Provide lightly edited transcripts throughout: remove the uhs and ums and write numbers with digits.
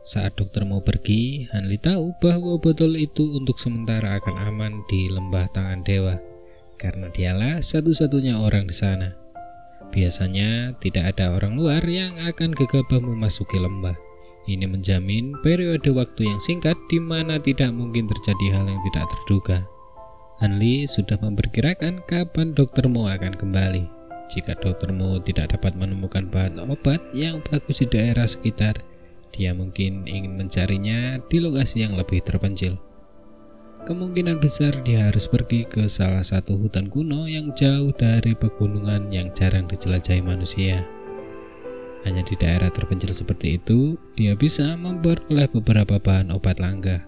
Saat dokter mau pergi, Hanli tahu bahwa botol itu untuk sementara akan aman di lembah Tangan Dewa, karena dialah satu-satunya orang di sana. Biasanya tidak ada orang luar yang akan gegabah memasuki lembah. Ini menjamin periode waktu yang singkat di mana tidak mungkin terjadi hal yang tidak terduga. Hanli sudah memperkirakan kapan Dr. Mo akan kembali. Jika Dr. Mo tidak dapat menemukan bahan obat yang bagus di daerah sekitar, dia mungkin ingin mencarinya di lokasi yang lebih terpencil. Kemungkinan besar dia harus pergi ke salah satu hutan kuno yang jauh dari pegunungan yang jarang dijelajahi manusia. Hanya di daerah terpencil seperti itu, dia bisa memperoleh beberapa bahan obat langka.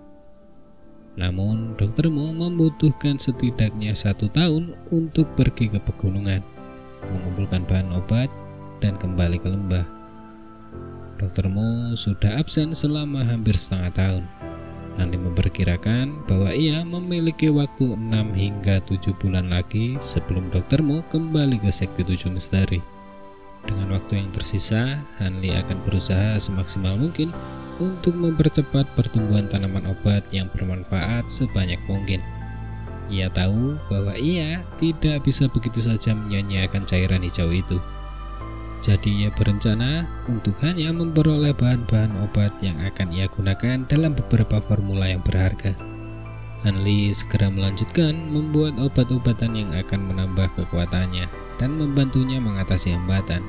Namun, Dr. Mo membutuhkan setidaknya 1 tahun untuk pergi ke pegunungan, mengumpulkan bahan obat, dan kembali ke lembah. Dr. Mo sudah absen selama hampir setengah tahun. Hanli memperkirakan bahwa ia memiliki waktu 6 hingga 7 bulan lagi sebelum Dr. Mo kembali ke Sekte 7 Misteri. Dengan waktu yang tersisa, Hanli akan berusaha semaksimal mungkin untuk mempercepat pertumbuhan tanaman obat yang bermanfaat sebanyak mungkin. Ia tahu bahwa ia tidak bisa begitu saja menyia-nyiakan cairan hijau itu. Jadi ia berencana untuk hanya memperoleh bahan-bahan obat yang akan ia gunakan dalam beberapa formula yang berharga. Hanli segera melanjutkan membuat obat-obatan yang akan menambah kekuatannya dan membantunya mengatasi hambatan.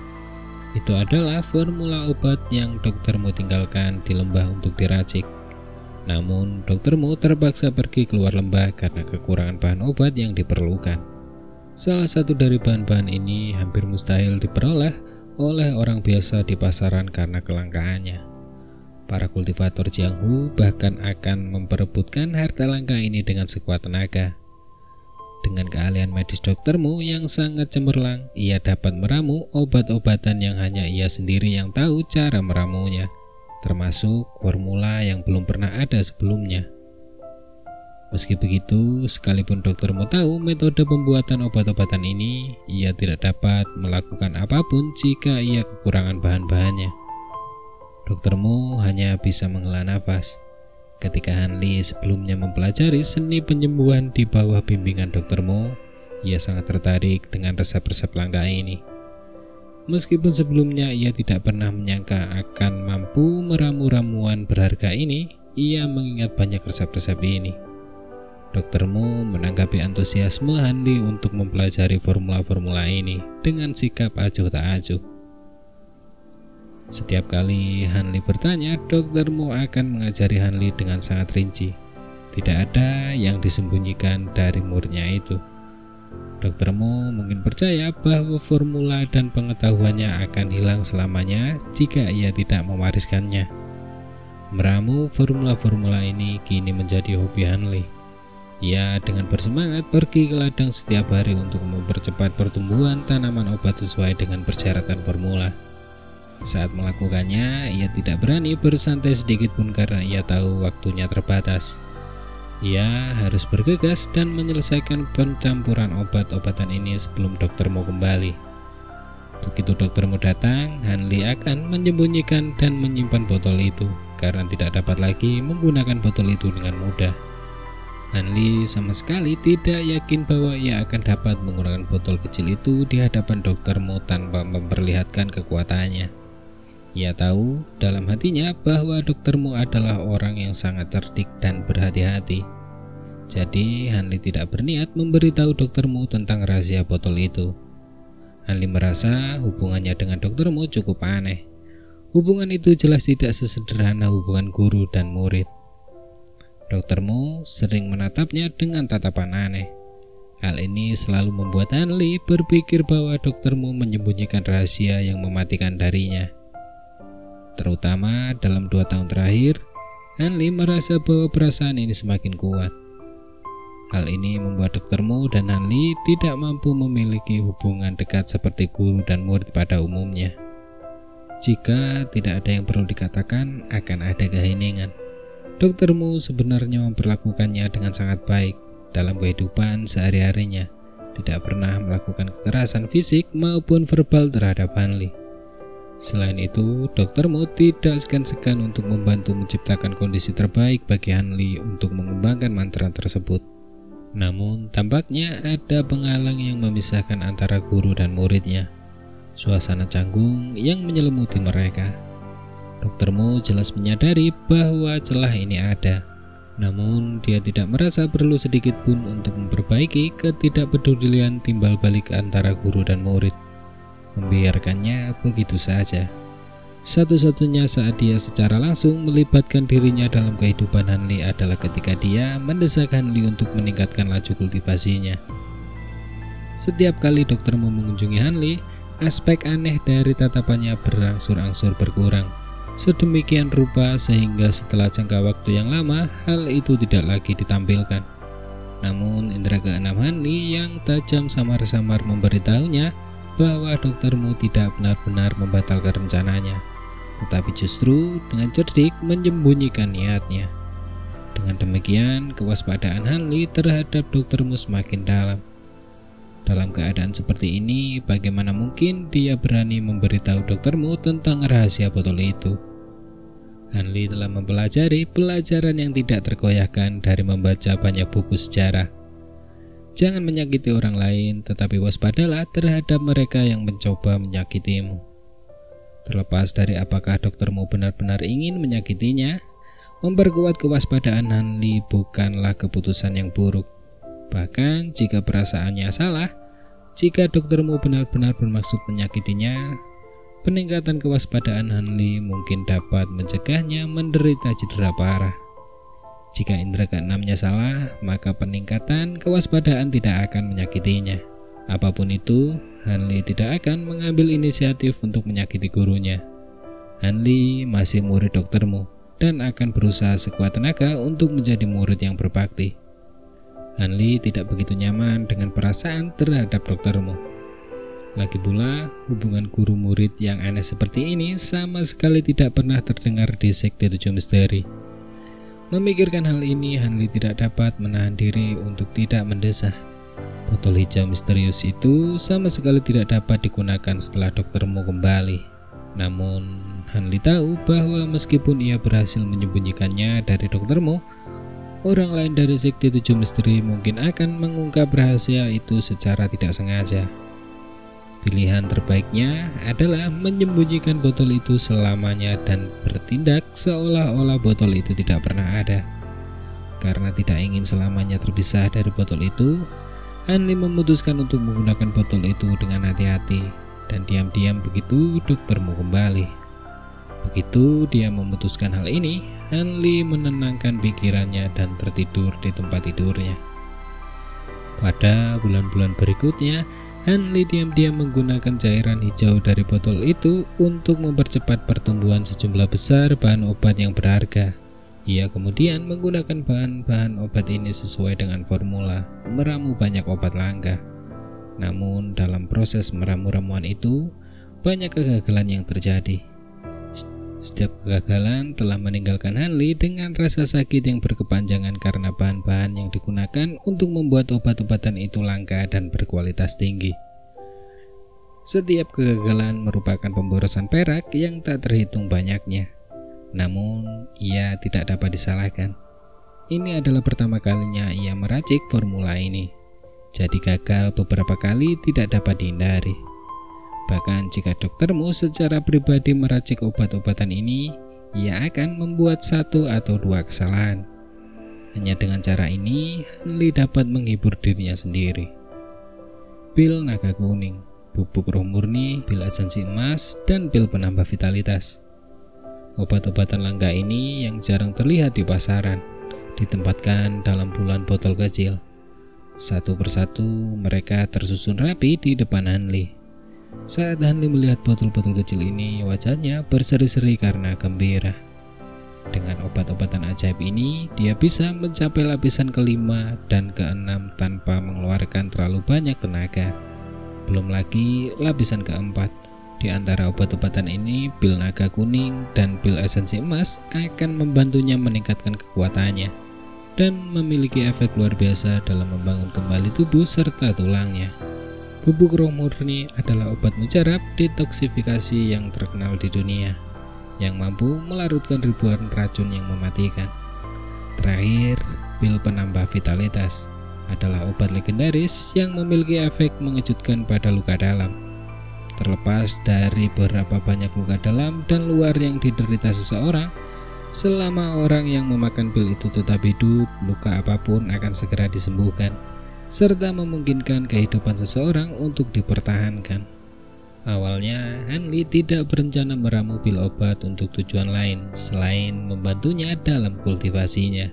Itu adalah formula obat yang Dr. Mo tinggalkan di lembah untuk diracik. Namun Dr. Mo terpaksa pergi keluar lembah karena kekurangan bahan obat yang diperlukan. Salah satu dari bahan-bahan ini hampir mustahil diperoleh oleh orang biasa di pasaran karena kelangkaannya. Para kultivator Jianghu bahkan akan memperebutkan harta langka ini dengan sekuat tenaga. Dengan keahlian medis Dr. Mo yang sangat cemerlang, ia dapat meramu obat-obatan yang hanya ia sendiri yang tahu cara meramunya, termasuk formula yang belum pernah ada sebelumnya. Meski begitu, sekalipun Dr. Mo tahu metode pembuatan obat-obatan ini, ia tidak dapat melakukan apapun jika ia kekurangan bahan-bahannya. Dr. Mo hanya bisa menghela nafas. Ketika Hanli sebelumnya mempelajari seni penyembuhan di bawah bimbingan Dr. Mo, ia sangat tertarik dengan resep-resep langka ini. Meskipun sebelumnya ia tidak pernah menyangka akan mampu meramu ramuan berharga ini, ia mengingat banyak resep-resep ini. Dr. Mo menanggapi antusiasme Hanli untuk mempelajari formula-formula ini dengan sikap acuh tak acuh. Setiap kali Hanli bertanya, Dr. Mo akan mengajari Hanli dengan sangat rinci. Tidak ada yang disembunyikan dari muridnya itu. Dr. Mo mungkin percaya bahwa formula dan pengetahuannya akan hilang selamanya jika ia tidak mewariskannya. Meramu formula-formula ini kini menjadi hobi Hanli. Ia dengan bersemangat pergi ke ladang setiap hari untuk mempercepat pertumbuhan tanaman obat sesuai dengan persyaratan formula. Saat melakukannya, ia tidak berani bersantai sedikit pun karena ia tahu waktunya terbatas. Ia harus bergegas dan menyelesaikan pencampuran obat-obatan ini sebelum Dr. Mo kembali. Begitu Dr. Mo datang, Hanli akan menyembunyikan dan menyimpan botol itu karena tidak dapat lagi menggunakan botol itu dengan mudah. Hanli sama sekali tidak yakin bahwa ia akan dapat menggunakan botol kecil itu di hadapan Dr. Mo tanpa memperlihatkan kekuatannya. Ia tahu dalam hatinya bahwa Dr. Mo adalah orang yang sangat cerdik dan berhati-hati. Jadi Hanli tidak berniat memberitahu Dr. Mo tentang rahasia botol itu. Hanli merasa hubungannya dengan Dr. Mo cukup aneh. Hubungan itu jelas tidak sesederhana hubungan guru dan murid. Dr. Mo sering menatapnya dengan tatapan aneh. Hal ini selalu membuat Hanli berpikir bahwa Dr. Mo menyembunyikan rahasia yang mematikan darinya. Terutama dalam 2 tahun terakhir, Hanli merasa bahwa perasaan ini semakin kuat. Hal ini membuat Dr. Mo dan Hanli tidak mampu memiliki hubungan dekat seperti guru dan murid pada umumnya. Jika tidak ada yang perlu dikatakan, akan ada keheningan. Dr. Mo sebenarnya memperlakukannya dengan sangat baik dalam kehidupan sehari-harinya, tidak pernah melakukan kekerasan fisik maupun verbal terhadap Hanli. Selain itu, Dr. Mo tidak segan-segan untuk membantu menciptakan kondisi terbaik bagi Hanli untuk mengembangkan mantra tersebut. Namun, tampaknya ada penghalang yang memisahkan antara guru dan muridnya. Suasana canggung yang menyelimuti mereka. Dr. Mo jelas menyadari bahwa celah ini ada. Namun, dia tidak merasa perlu sedikit pun untuk memperbaiki ketidakpedulian timbal balik antara guru dan murid. Membiarkannya begitu saja. Satu-satunya saat dia secara langsung melibatkan dirinya dalam kehidupan Hanli adalah ketika dia mendesak Hanli untuk meningkatkan laju kultivasinya. Setiap kali Dr. Mo mengunjungi Hanli, aspek aneh dari tatapannya berangsur-angsur berkurang. Sedemikian rupa sehingga setelah jangka waktu yang lama, hal itu tidak lagi ditampilkan. Namun indera keenam Hanli yang tajam samar-samar memberitahunya bahwa Dr. Mo tidak benar-benar membatalkan rencananya, tetapi justru dengan cerdik menyembunyikan niatnya. Dengan demikian, kewaspadaan Hanli terhadap Dr. Mo semakin dalam. Dalam keadaan seperti ini, bagaimana mungkin dia berani memberitahu Dr. Mo tentang rahasia botol itu? Hanli telah mempelajari pelajaran yang tidak tergoyahkan dari membaca banyak buku sejarah. Jangan menyakiti orang lain, tetapi waspadalah terhadap mereka yang mencoba menyakitimu. Terlepas dari apakah Dr. Mo benar-benar ingin menyakitinya, memperkuat kewaspadaan Hanli bukanlah keputusan yang buruk. Bahkan jika perasaannya salah, jika Dr. Mo benar-benar bermaksud menyakitinya, peningkatan kewaspadaan Hanli mungkin dapat mencegahnya menderita cedera parah. Jika indera keenamnya salah, maka peningkatan kewaspadaan tidak akan menyakitinya. Apapun itu, Hanli tidak akan mengambil inisiatif untuk menyakiti gurunya. Hanli masih murid Dr. Mo dan akan berusaha sekuat tenaga untuk menjadi murid yang berbakti. Hanli tidak begitu nyaman dengan perasaan terhadap Dr. Mo. Lagi pula, hubungan guru murid yang aneh seperti ini sama sekali tidak pernah terdengar di sekte 7 misteri. Memikirkan hal ini, Hanli tidak dapat menahan diri untuk tidak mendesah. Botol hijau misterius itu sama sekali tidak dapat digunakan setelah Dr. Mo kembali. Namun, Hanli tahu bahwa meskipun ia berhasil menyembunyikannya dari Dr. Mo, orang lain dari sekte 7 misteri mungkin akan mengungkap rahasia itu secara tidak sengaja. Pilihan terbaiknya adalah menyembunyikan botol itu selamanya dan bertindak seolah-olah botol itu tidak pernah ada. Karena tidak ingin selamanya terpisah dari botol itu, Hanli memutuskan untuk menggunakan botol itu dengan hati-hati, dan diam-diam begitu Dr. Mo kembali. Begitu dia memutuskan hal ini, Hanli menenangkan pikirannya dan tertidur di tempat tidurnya. Pada bulan-bulan berikutnya, Hanli diam-diam menggunakan cairan hijau dari botol itu untuk mempercepat pertumbuhan sejumlah besar bahan obat yang berharga. Ia kemudian menggunakan bahan-bahan obat ini sesuai dengan formula, meramu banyak obat langka. Namun dalam proses meramu ramuan itu, banyak kegagalan yang terjadi. Setiap kegagalan telah meninggalkan Hanli dengan rasa sakit yang berkepanjangan karena bahan-bahan yang digunakan untuk membuat obat-obatan itu langka dan berkualitas tinggi. Setiap kegagalan merupakan pemborosan perak yang tak terhitung banyaknya. Namun, ia tidak dapat disalahkan. Ini adalah pertama kalinya ia meracik formula ini. Jadi gagal beberapa kali tidak dapat dihindari. Bahkan jika Dr. Mo secara pribadi meracik obat-obatan ini, ia akan membuat 1 atau 2 kesalahan. Hanya dengan cara ini, Hanli dapat menghibur dirinya sendiri. Pil naga kuning, bubuk roh murni, pil esensi emas, dan pil penambah vitalitas. Obat-obatan langka ini yang jarang terlihat di pasaran, ditempatkan dalam bulan botol kecil. Satu persatu mereka tersusun rapi di depan Hanli. Saat Hanli melihat botol-botol kecil ini, wajahnya berseri-seri karena gembira. Dengan obat-obatan ajaib ini, dia bisa mencapai lapisan ke-5 dan ke-6 tanpa mengeluarkan terlalu banyak tenaga. Belum lagi lapisan ke-4. Di antara obat-obatan ini, pil naga kuning dan pil esensi emas akan membantunya meningkatkan kekuatannya dan memiliki efek luar biasa dalam membangun kembali tubuh serta tulangnya. Bubuk roh murni adalah obat mujarab detoksifikasi yang terkenal di dunia, yang mampu melarutkan ribuan racun yang mematikan. Terakhir, pil penambah vitalitas adalah obat legendaris yang memiliki efek mengejutkan pada luka dalam. Terlepas dari berapa banyak luka dalam dan luar yang diderita seseorang, selama orang yang memakan pil itu tetap hidup, luka apapun akan segera disembuhkan, serta memungkinkan kehidupan seseorang untuk dipertahankan. Awalnya, Hanli tidak berencana meramu pil obat untuk tujuan lain selain membantunya dalam kultivasinya.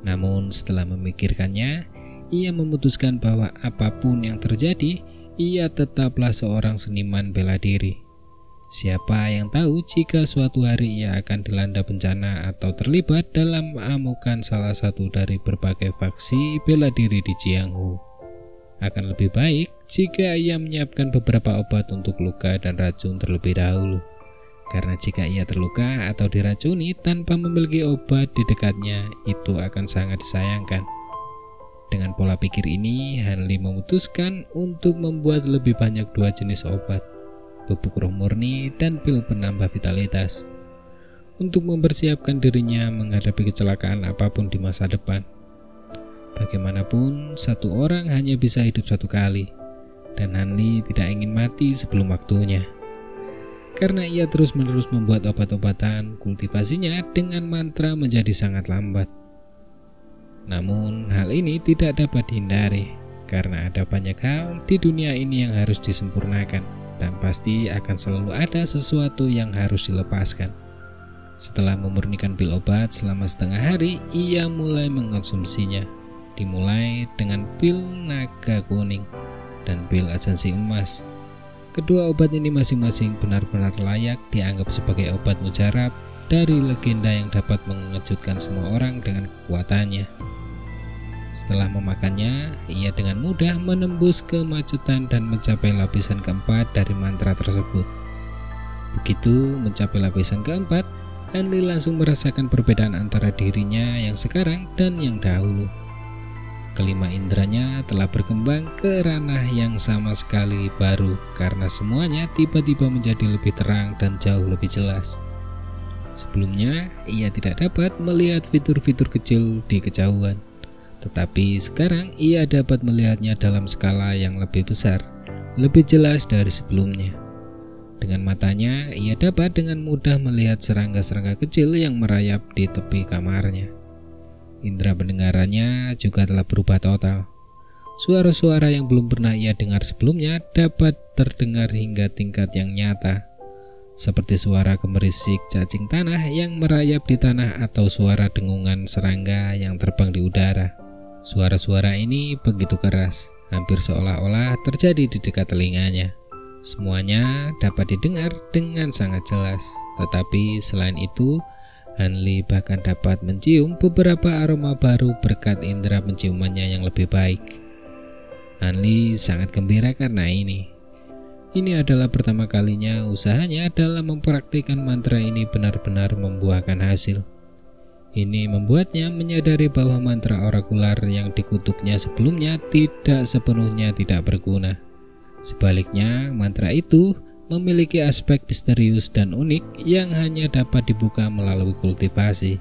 Namun setelah memikirkannya, ia memutuskan bahwa apapun yang terjadi, ia tetaplah seorang seniman bela diri. Siapa yang tahu jika suatu hari ia akan dilanda bencana atau terlibat dalam amukan salah satu dari berbagai faksi bela diri di Jianghu. Akan lebih baik jika ia menyiapkan beberapa obat untuk luka dan racun terlebih dahulu. Karena jika ia terluka atau diracuni tanpa memiliki obat di dekatnya, itu akan sangat disayangkan. Dengan pola pikir ini, Hanli memutuskan untuk membuat lebih banyak 2 jenis obat, bubuk roh murni dan pil penambah vitalitas, untuk mempersiapkan dirinya menghadapi kecelakaan apapun di masa depan. Bagaimanapun, satu orang hanya bisa hidup satu kali, dan Hanli tidak ingin mati sebelum waktunya. Karena ia terus-menerus membuat obat-obatan, kultivasinya dengan mantra menjadi sangat lambat. Namun, hal ini tidak dapat dihindari, karena ada banyak hal di dunia ini yang harus disempurnakan, dan pasti akan selalu ada sesuatu yang harus dilepaskan. Setelah memurnikan pil obat selama setengah hari, ia mulai mengkonsumsinya. Dimulai dengan pil naga kuning dan pil esensi emas. Kedua obat ini masing-masing benar-benar layak dianggap sebagai obat mujarab dari legenda yang dapat mengejutkan semua orang dengan kekuatannya. Setelah memakannya, ia dengan mudah menembus kemacetan dan mencapai lapisan keempat dari mantra tersebut. Begitu mencapai lapisan keempat, Hanli langsung merasakan perbedaan antara dirinya yang sekarang dan yang dahulu. Kelima inderanya telah berkembang ke ranah yang sama sekali baru karena semuanya tiba-tiba menjadi lebih terang dan jauh lebih jelas. Sebelumnya, ia tidak dapat melihat fitur-fitur kecil di kejauhan, tetapi sekarang ia dapat melihatnya dalam skala yang lebih besar, lebih jelas dari sebelumnya. Dengan matanya, ia dapat dengan mudah melihat serangga-serangga kecil yang merayap di tepi kamarnya. Indera pendengarannya juga telah berubah total. Suara-suara yang belum pernah ia dengar sebelumnya dapat terdengar hingga tingkat yang nyata, seperti suara gemerisik cacing tanah yang merayap di tanah atau suara dengungan serangga yang terbang di udara. Suara-suara ini begitu keras, hampir seolah-olah terjadi di dekat telinganya. Semuanya dapat didengar dengan sangat jelas, tetapi selain itu, Hanli bahkan dapat mencium beberapa aroma baru berkat indera penciumannya yang lebih baik. Hanli sangat gembira karena ini. Ini adalah pertama kalinya usahanya dalam mempraktikkan mantra ini benar-benar membuahkan hasil. Ini membuatnya menyadari bahwa mantra orakular yang dikutuknya sebelumnya tidak sepenuhnya tidak berguna. Sebaliknya, mantra itu memiliki aspek misterius dan unik yang hanya dapat dibuka melalui kultivasi.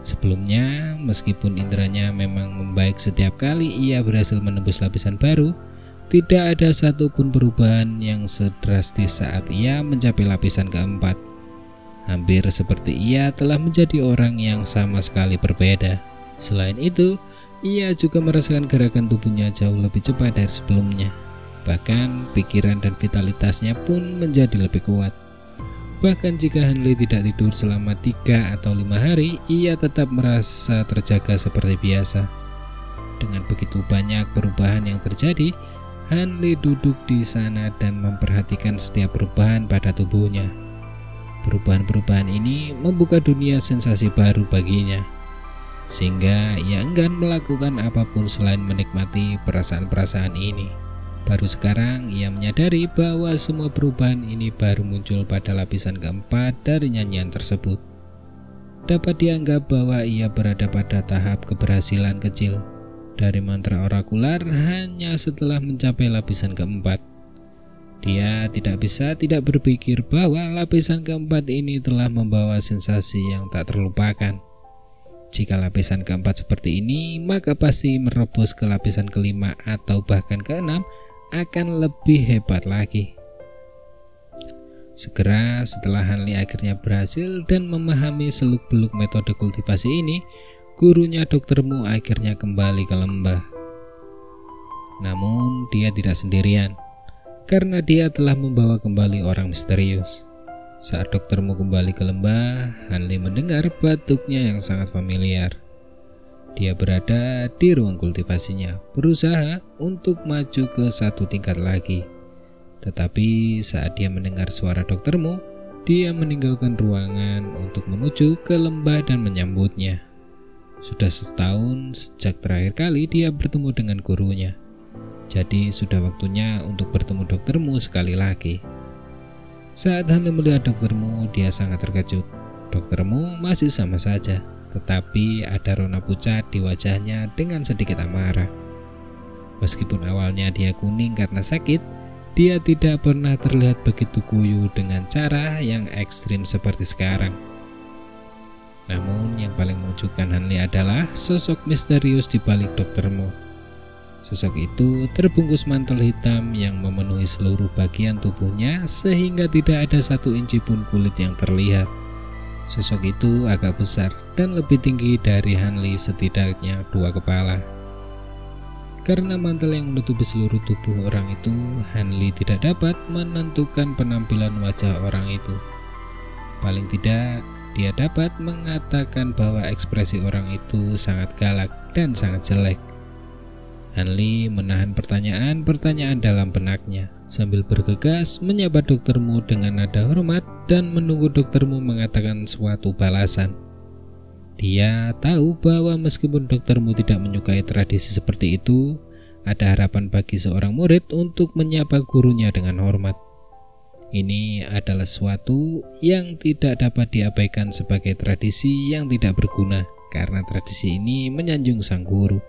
Sebelumnya, meskipun inderanya memang membaik setiap kali ia berhasil menembus lapisan baru, tidak ada satupun perubahan yang sedrastis saat ia mencapai lapisan keempat. Hampir seperti ia telah menjadi orang yang sama sekali berbeda. Selain itu, ia juga merasakan gerakan tubuhnya jauh lebih cepat dari sebelumnya. Bahkan pikiran dan vitalitasnya pun menjadi lebih kuat. Bahkan jika Hanli tidak tidur selama 3 atau 5 hari, ia tetap merasa terjaga seperti biasa. Dengan begitu banyak perubahan yang terjadi, Hanli duduk di sana dan memperhatikan setiap perubahan pada tubuhnya. Perubahan-perubahan ini membuka dunia sensasi baru baginya, sehingga ia enggan melakukan apapun selain menikmati perasaan-perasaan ini. Baru sekarang ia menyadari bahwa semua perubahan ini baru muncul pada lapisan keempat dari nyanyian tersebut. Dapat dianggap bahwa ia berada pada tahap keberhasilan kecil, dari mantra orakular hanya setelah mencapai lapisan keempat. Dia tidak berpikir bahwa lapisan keempat ini telah membawa sensasi yang tak terlupakan. Jika lapisan keempat seperti ini, maka pasti merebus ke lapisan kelima atau bahkan keenam akan lebih hebat lagi. Segera setelah Hanli akhirnya berhasil dan memahami seluk-beluk metode kultivasi ini, gurunya Dr. Mu akhirnya kembali ke lembah. Namun dia tidak sendirian, karena dia telah membawa kembali orang misterius. Saat Dr. Mu kembali ke lembah, Hanli mendengar batuknya yang sangat familiar. Dia berada di ruang kultivasinya, berusaha untuk maju ke satu tingkat lagi. Tetapi saat dia mendengar suara Dr. Mu, dia meninggalkan ruangan untuk menuju ke lembah dan menyambutnya. Sudah setahun sejak terakhir kali dia bertemu dengan gurunya. Jadi sudah waktunya untuk bertemu Dr. Mu sekali lagi. Saat Hanli melihat Dr. Mu, dia sangat terkejut. Dr. Mu masih sama saja, tetapi ada rona pucat di wajahnya dengan sedikit amarah. Meskipun awalnya dia kuning karena sakit, dia tidak pernah terlihat begitu kuyu dengan cara yang ekstrim seperti sekarang. Namun yang paling mengejutkan Hanli adalah sosok misterius di balik Dr. Mu. Sosok itu terbungkus mantel hitam yang memenuhi seluruh bagian tubuhnya sehingga tidak ada 1 inci pun kulit yang terlihat. Sosok itu agak besar dan lebih tinggi dari Hanli, setidaknya 2 kepala. Karena mantel yang menutupi seluruh tubuh orang itu, Hanli tidak dapat menentukan penampilan wajah orang itu. Paling tidak, dia dapat mengatakan bahwa ekspresi orang itu sangat galak dan sangat jelek. Hanli menahan pertanyaan-pertanyaan dalam benaknya sambil bergegas menyapa Dr. Mu dengan nada hormat dan menunggu Dr. Mu mengatakan suatu balasan. Dia tahu bahwa meskipun Dr. Mu tidak menyukai tradisi seperti itu, ada harapan bagi seorang murid untuk menyapa gurunya dengan hormat. Ini adalah sesuatu yang tidak dapat diabaikan sebagai tradisi yang tidak berguna, karena tradisi ini menyanjung sang guru,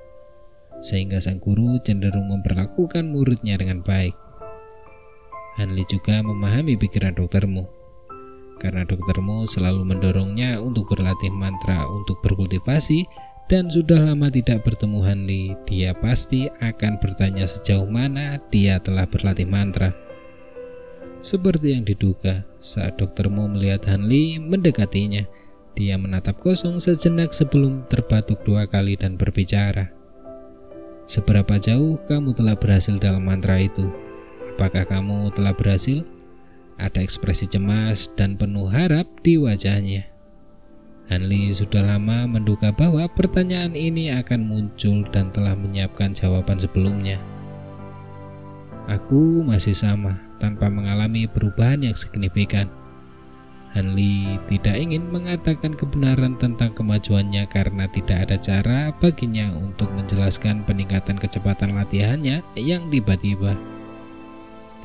sehingga sang guru cenderung memperlakukan muridnya dengan baik. Hanli juga memahami pikiran Dr. Mu, karena Dr. Mu selalu mendorongnya untuk berlatih mantra untuk berkultivasi, dan sudah lama tidak bertemu Hanli, dia pasti akan bertanya sejauh mana dia telah berlatih mantra. Seperti yang diduga, saat Dr. Mu melihat Hanli mendekatinya, dia menatap kosong sejenak sebelum terbatuk 2 kali dan berbicara. "Seberapa jauh kamu telah berhasil dalam mantra itu? Apakah kamu telah berhasil?" Ada ekspresi cemas dan penuh harap di wajahnya. Hanli sudah lama menduga bahwa pertanyaan ini akan muncul dan telah menyiapkan jawaban sebelumnya. "Aku masih sama, tanpa mengalami perubahan yang signifikan." Hanli tidak ingin mengatakan kebenaran tentang kemajuannya karena tidak ada cara baginya untuk menjelaskan peningkatan kecepatan latihannya yang tiba-tiba.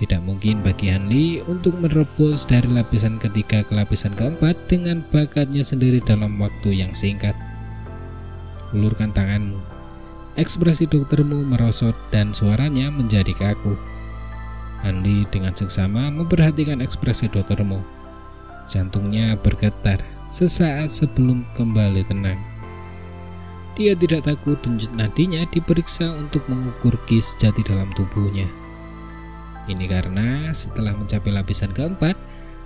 Tidak mungkin bagi Hanli untuk menerobos dari lapisan ketiga ke lapisan keempat dengan bakatnya sendiri dalam waktu yang singkat. "Ulurkan tanganmu." Ekspresi Dr. Mu merosot dan suaranya menjadi kaku. Hanli dengan seksama memperhatikan ekspresi Dr. Mu. Jantungnya bergetar sesaat sebelum kembali tenang. Dia tidak takut denyut nadinya diperiksa untuk mengukur ki sejati dalam tubuhnya. Ini karena setelah mencapai lapisan keempat,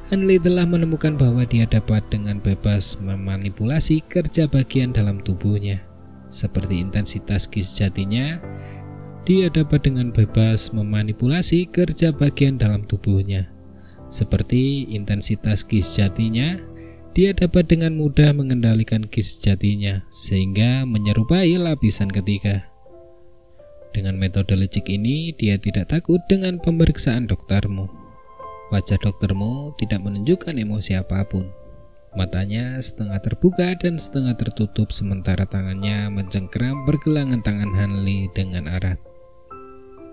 Hanli telah menemukan bahwa dia dapat dengan bebas memanipulasi kerja bagian dalam tubuhnya. Seperti intensitas ki sejatinya, dia dapat dengan bebas memanipulasi kerja bagian dalam tubuhnya. Seperti intensitas ki sejatinya, dia dapat dengan mudah mengendalikan ki sejatinya sehingga menyerupai lapisan ketiga. Dengan metode licik ini, dia tidak takut dengan pemeriksaan Dr. Mu. Wajah Dr. Mu tidak menunjukkan emosi apapun. Matanya setengah terbuka dan setengah tertutup sementara tangannya mencengkeram pergelangan tangan Hanli dengan erat.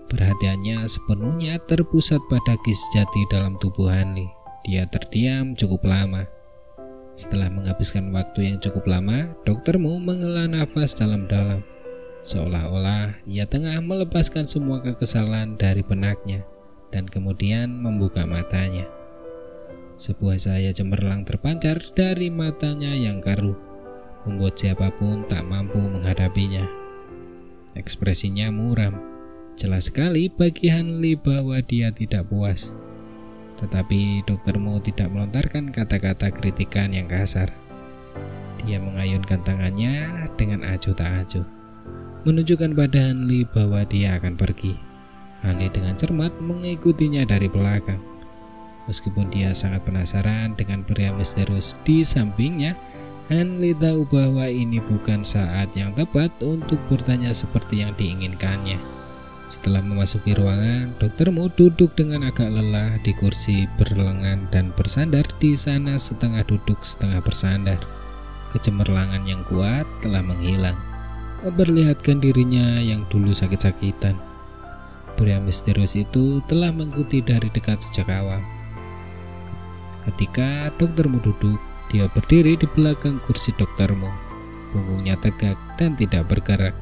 Perhatiannya sepenuhnya terpusat pada ki sejati dalam tubuh Hanli. Dia terdiam cukup lama. Setelah menghabiskan waktu yang cukup lama, Dr. Mu menghela nafas dalam-dalam. seolah-olah ia tengah melepaskan semua kekesalan dari benaknya dan kemudian membuka matanya. Sebuah cahaya cemerlang terpancar dari matanya yang keruh, membuat siapapun tak mampu menghadapinya. Ekspresinya muram, jelas sekali bagi Hanli bahwa dia tidak puas. Tetapi Dr. Mo tidak melontarkan kata-kata kritikan yang kasar. Dia mengayunkan tangannya dengan acuh tak acuh, menunjukkan pada Hanli bahwa dia akan pergi. Hanli dengan cermat mengikutinya dari belakang. Meskipun dia sangat penasaran dengan pria misterius di sampingnya, Hanli tahu bahwa ini bukan saat yang tepat untuk bertanya seperti yang diinginkannya. Setelah memasuki ruangan, Dr. Mo duduk dengan agak lelah di kursi berlengan dan bersandar di sana, setengah duduk setengah bersandar. Kecemerlangan yang kuat telah menghilang, memperlihatkan dirinya yang dulu sakit-sakitan. Pria misterius itu telah mengikuti dari dekat sejak awal. Ketika Dr. Mo duduk, dia berdiri di belakang kursi Dr. Mo, punggungnya tegak dan tidak bergerak.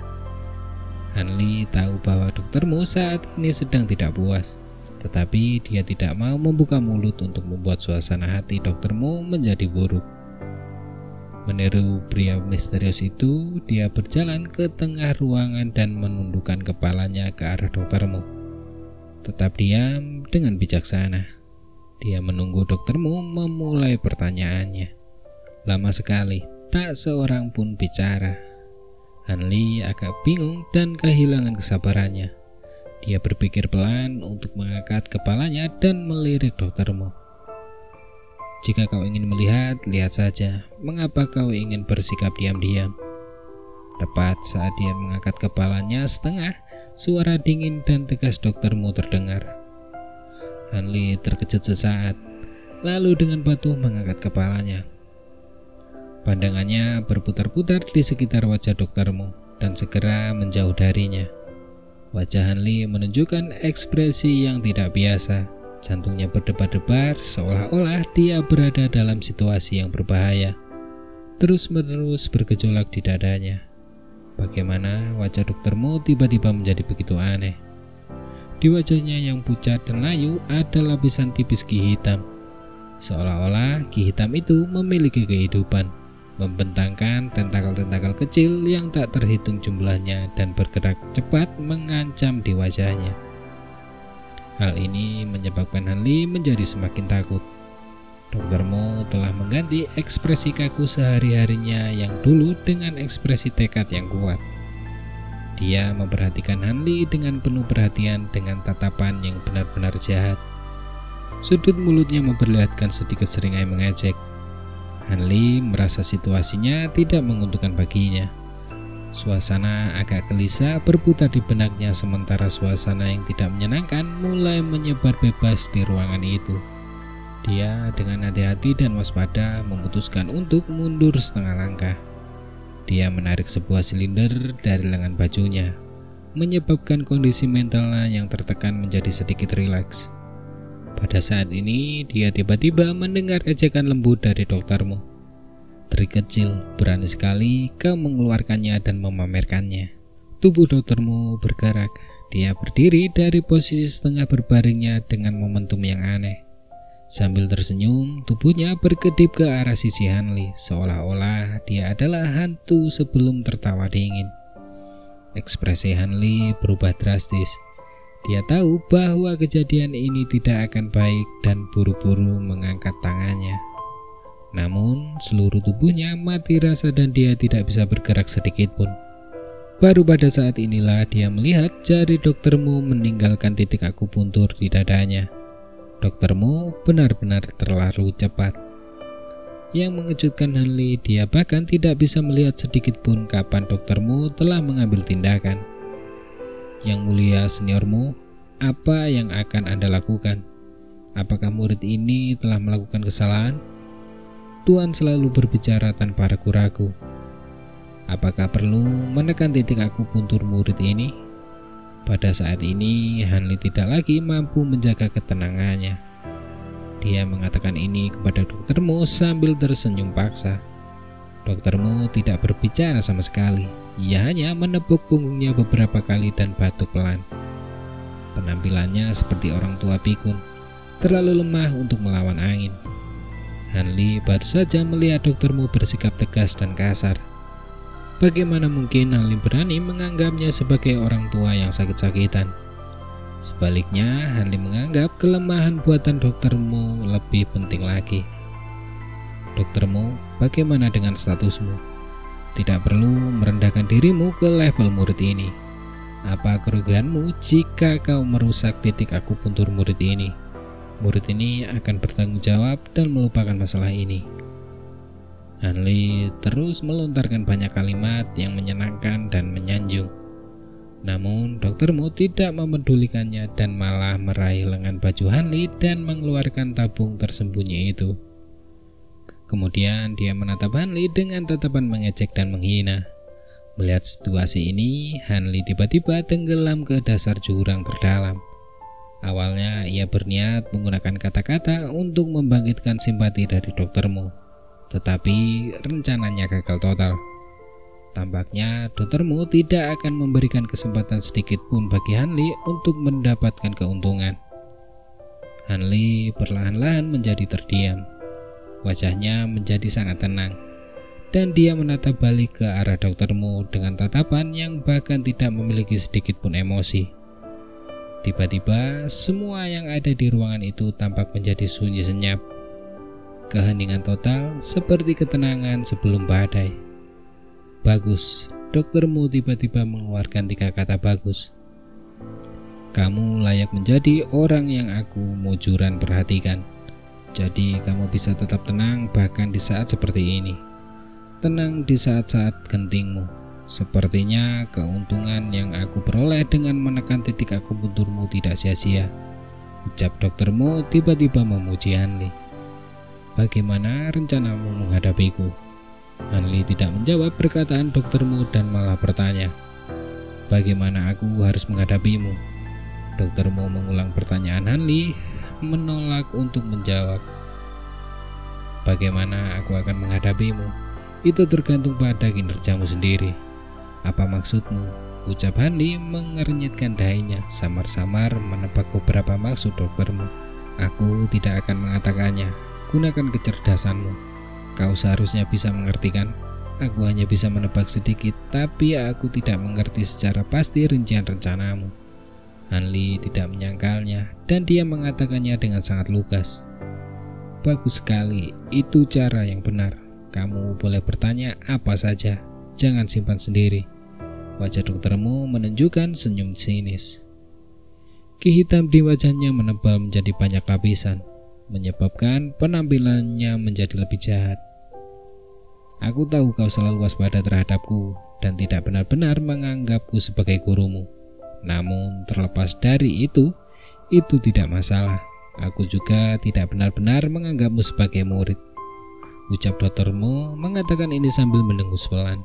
Hanli tahu bahwa Dr. Mo saat ini sedang tidak puas, tetapi dia tidak mau membuka mulut untuk membuat suasana hati Dr. Mo menjadi buruk. Meniru pria misterius itu, dia berjalan ke tengah ruangan dan menundukkan kepalanya ke arah Dr. Mo. Tetap diam dengan bijaksana. Dia menunggu Dr. Mo memulai pertanyaannya. Lama sekali, tak seorang pun bicara. Hanli agak bingung dan kehilangan kesabarannya. Dia berpikir pelan untuk mengangkat kepalanya dan melirik Dr. Mo. Jika kau ingin melihat, lihat saja. Mengapa kau ingin bersikap diam-diam? Tepat saat dia mengangkat kepalanya setengah, suara dingin dan tegas Dr. Mo terdengar. Hanli terkejut sesaat, lalu dengan patuh mengangkat kepalanya. Pandangannya berputar-putar di sekitar wajah Dr. Mo dan segera menjauh darinya. Wajah Hanli menunjukkan ekspresi yang tidak biasa. Jantungnya berdebar-debar seolah-olah dia berada dalam situasi yang berbahaya. Terus-menerus bergejolak di dadanya. Bagaimana wajah Dr. Mo tiba-tiba menjadi begitu aneh. Di wajahnya yang pucat dan layu ada lapisan tipis ki hitam. Seolah-olah ki hitam itu memiliki kehidupan, membentangkan tentakel-tentakel kecil yang tak terhitung jumlahnya dan bergerak cepat mengancam di wajahnya. Hal ini menyebabkan Hanli menjadi semakin takut. Dr. Mo telah mengganti ekspresi kaku sehari-harinya yang dulu dengan ekspresi tekad yang kuat. Dia memperhatikan Hanli dengan penuh perhatian dengan tatapan yang benar-benar jahat. Sudut mulutnya memperlihatkan sedikit seringai mengejek. Hanli merasa situasinya tidak menguntungkan baginya. Suasana agak gelisah berputar di benaknya sementara suasana yang tidak menyenangkan mulai menyebar bebas di ruangan itu. Dia dengan hati-hati dan waspada memutuskan untuk mundur setengah langkah. Dia menarik sebuah silinder dari lengan bajunya, menyebabkan kondisi mentalnya yang tertekan menjadi sedikit rileks. Pada saat ini, dia tiba-tiba mendengar ejekan lembut dari Dr. Mo. Trik kecil, berani sekali kau mengeluarkannya dan memamerkannya. Tubuh Dr. Mo bergerak. Dia berdiri dari posisi setengah berbaringnya dengan momentum yang aneh. Sambil tersenyum, tubuhnya berkedip ke arah sisi Hanli, seolah-olah dia adalah hantu sebelum tertawa dingin. Ekspresi Hanli berubah drastis. Dia tahu bahwa kejadian ini tidak akan baik dan buru-buru mengangkat tangannya. Namun, seluruh tubuhnya mati rasa dan dia tidak bisa bergerak sedikit pun. Baru pada saat inilah dia melihat jari Dr. Mo meninggalkan titik akupuntur di dadanya. Dr. Mo benar-benar terlalu cepat. Yang mengejutkan Hanli, dia bahkan tidak bisa melihat sedikit pun kapan Dr. Mo telah mengambil tindakan. Yang mulia senior Mo, apa yang akan Anda lakukan? Apakah murid ini telah melakukan kesalahan? Tuan selalu berbicara tanpa ragu-ragu. Apakah perlu menekan titik akupuntur murid ini? Pada saat ini, Hanli tidak lagi mampu menjaga ketenangannya. Dia mengatakan ini kepada Dr. Mo sambil tersenyum paksa. Doktermu tidak berbicara sama sekali. Ia hanya menepuk punggungnya beberapa kali dan batuk pelan. Penampilannya seperti orang tua pikun, terlalu lemah untuk melawan angin. Hanli baru saja melihat doktermu bersikap tegas dan kasar. Bagaimana mungkin Hanli berani menganggapnya sebagai orang tua yang sakit-sakitan? Sebaliknya, Hanli menganggap kelemahan buatan doktermu lebih penting lagi. Doktermu, bagaimana dengan statusmu? Tidak perlu merendahkan dirimu ke level murid ini. Apa kerugianmu jika kau merusak titik akupuntur murid ini? Murid ini akan bertanggung jawab dan melupakan masalah ini. Hanli terus melontarkan banyak kalimat yang menyenangkan dan menyanjung. Namun doktermu tidak memedulikannya dan malah meraih lengan baju Hanli dan mengeluarkan tabung tersembunyi itu. Kemudian dia menatap Hanli dengan tatapan mengejek dan menghina. Melihat situasi ini, Hanli tiba-tiba tenggelam ke dasar jurang terdalam. Awalnya ia berniat menggunakan kata-kata untuk membangkitkan simpati dari doktermu, tetapi rencananya gagal total. Tampaknya doktermu tidak akan memberikan kesempatan sedikit pun bagi Hanli untuk mendapatkan keuntungan. Hanli perlahan-lahan menjadi terdiam. Wajahnya menjadi sangat tenang, dan dia menatap balik ke arah doktermu dengan tatapan yang bahkan tidak memiliki sedikit pun emosi. Tiba-tiba, semua yang ada di ruangan itu tampak menjadi sunyi senyap. Keheningan total seperti ketenangan sebelum badai. Bagus, doktermu tiba-tiba mengeluarkan 3 kata bagus. Kamu layak menjadi orang yang aku mujuran perhatikan. Jadi kamu bisa tetap tenang bahkan di saat seperti ini. Tenang di saat-saat gentingmu. Sepertinya keuntungan yang aku peroleh dengan menekan titik akupunturmu tidak sia-sia. Ucap doktermu tiba-tiba memuji Hanli. Bagaimana rencanamu menghadapiku? Hanli tidak menjawab perkataan doktermu dan malah bertanya, bagaimana aku harus menghadapimu? Doktermu mengulang pertanyaan Hanli, menolak untuk menjawab. Bagaimana aku akan menghadapimu? Itu tergantung pada kinerjamu sendiri. Apa maksudmu? Ucap Hanli mengernyitkan dahinya, samar-samar menebak beberapa maksud doktermu. Aku tidak akan mengatakannya. Gunakan kecerdasanmu. Kau seharusnya bisa mengertikan. Aku hanya bisa menebak sedikit, tapi aku tidak mengerti secara pasti rincian rencanamu. Hanli tidak menyangkalnya, dan dia mengatakannya dengan sangat lugas. Bagus sekali, itu cara yang benar. Kamu boleh bertanya apa saja, jangan simpan sendiri. Wajah doktermu menunjukkan senyum sinis. Ki hitam di wajahnya menebal menjadi banyak lapisan, menyebabkan penampilannya menjadi lebih jahat. Aku tahu kau selalu waspada terhadapku dan tidak benar-benar menganggapku sebagai gurumu. Namun terlepas dari itu tidak masalah. Aku juga tidak benar-benar menganggapmu sebagai murid. Ucap doktermu mengatakan ini sambil mendengus pelan.